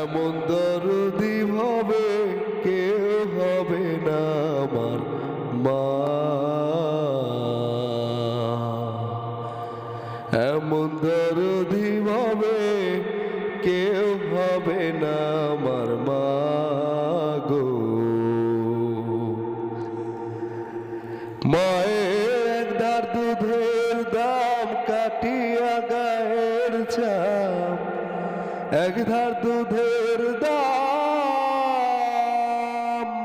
এমন দরদি ভাবে কেউ হবে না আমার মা, এমন দরদি ভাবে কেউ হবে না আমার মা গো। মায়ের একধার দুধের দাম কাটিয়া গায়ের চাপ, একধার দুধের দাম,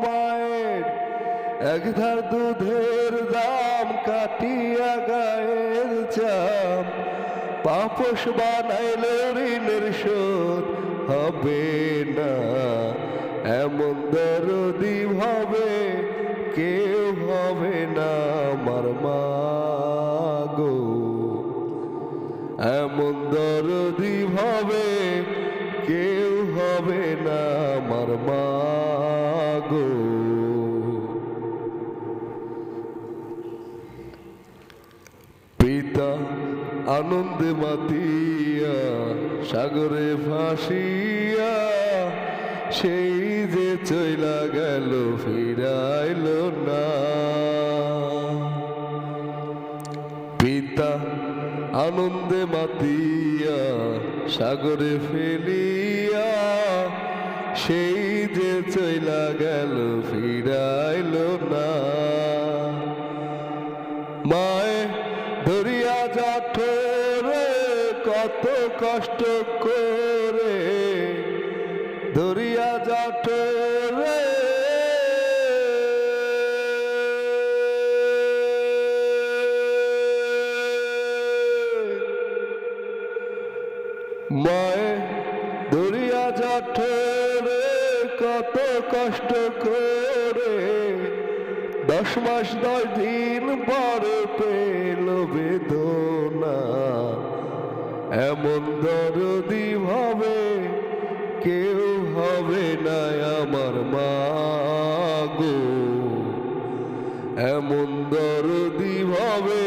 মায়ের একধার দুধের দাম কাটিয়া গায়ের চাপ, পাপোশ বানাইলে ঋণের শোধ হবে না। এমন দরদি ভাবে কেউ হবে না আমার মা গো, এমন দরদি ভাবে কেউ হবে না আমার মা গো। পিতা আনন্দে মাতিয়া সাগরে ভাসিয়া, সেই যে চইলা গেল ফিরাইল না। পিতা আনন্দে মাতিয়া সাগরে ফেলিয়া, সেই যে চইলা গেল ফিরাইল না। মায়ে ধরিয়া জঠরে কত কষ্ট করে, ধরিয়া জঠরে মায়ে ধরিয়া জঠরে কত কষ্ট করে, 10 মাস 10 দিন পরে পেল বেদনা। এমন দরদি ভাবে কেউ হবে না আমার মা গো, এমন দরদি ভাবে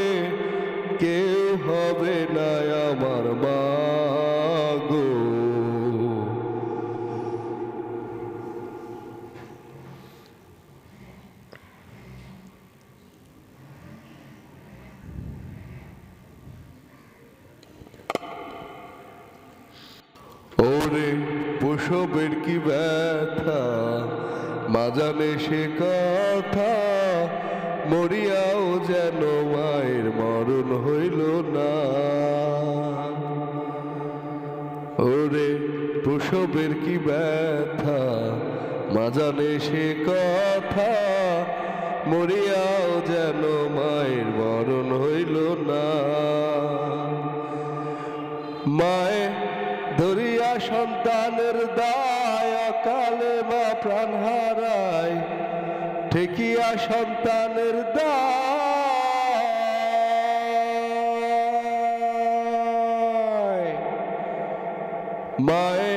কেউ হবে না আমার মা গো। ওরে প্রসবের কি ব্যথা মা জানে সে কথা, মরিয়াও যেন মায়ের মরণ হইল না। ওরে প্রসবের কি ব্যথা মা জানে সে কথা, মরিয়াও যেন মায়ের মরণ হইল না। মায়ে ধরিয়া সন্তানের দায় অকালে মা প্রাণ হারায়, ঠেকিয়া সন্তানের দায়, মায়ে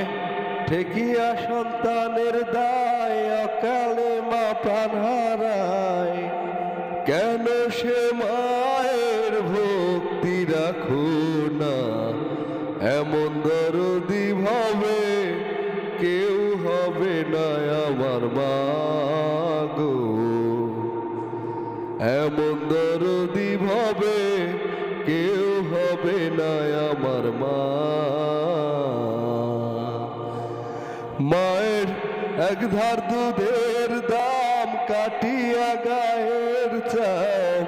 ঠেকিয়া সন্তানের দায় অকালে মা প্রাণ হারায়। কেন সে মায়ের ভক্তি রাখো না, এমন দরদি ভাবে কেউ হবে না আমার মা গো, এমন দরদি ভাবে কেউ হবে না আমার মা। মায়ের একধার দুধের দাম কাটিয়া গায়ের চাপ,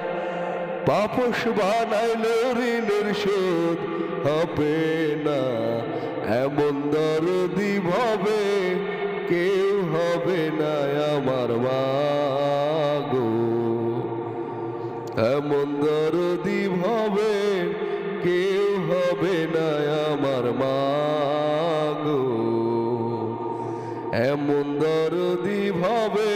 পাপোশ বানাইলে ঋণের শোধ হবে না। এমন দরদি ভাবে কেউ হবে না আমার মা গো, এমন দরদি ভাবে কেউ হবে না আমার মা গো, এমন দরদি ভাবে